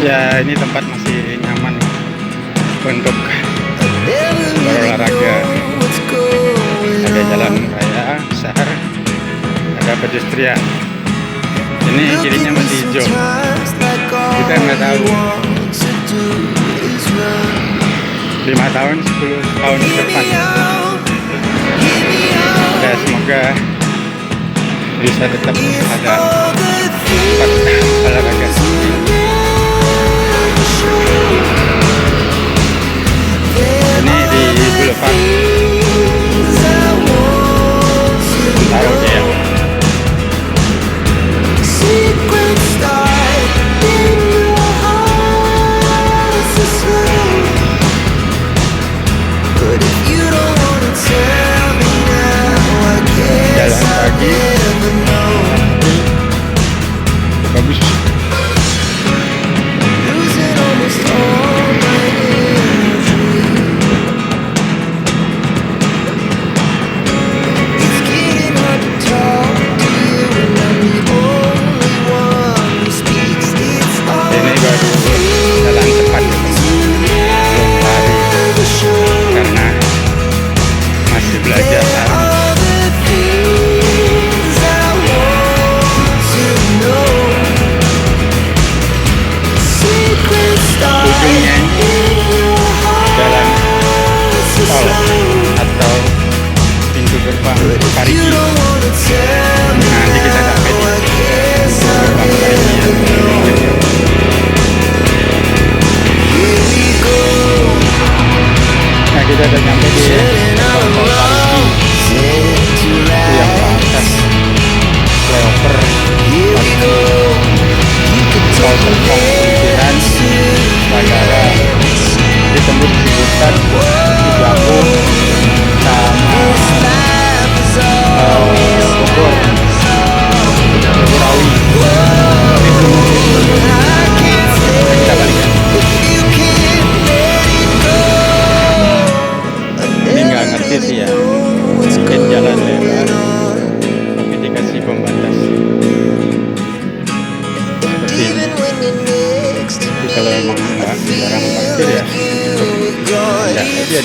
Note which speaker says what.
Speaker 1: Ya, ini tempat masih nyaman untuk berolahraga. Ada jalan raya besar, ada pedestrian. Ini kirinya masih hijau. Kita nggak tahu 5 tahun, 10 tahun ke depan. Ya, semoga bisa tetap ada tempat olahraga. Ini di Boulevard Bintaro Jaya. Jalan pagi bagus. Ini baru jalan cepat, belum lari karena masih belajar. Ujungnya jalan tol atau pintu gerbang Parigi. Nanti kita sampai di gerbang Parigi ya. Nah, kita udah sampai di gerbang tol Parigi. Itu yang atas flyover Parigi, tol Serpong Kunciran, bandara ditembus di hutan, di Bambu, sama Bogor, Borawi. Kita balik. Ini nggak ngerti sih ya, mungkin jalan lebar tapi dikasih pembatas seperti ini. Tapi kalau emang nggak jarang parkir ya, ya dia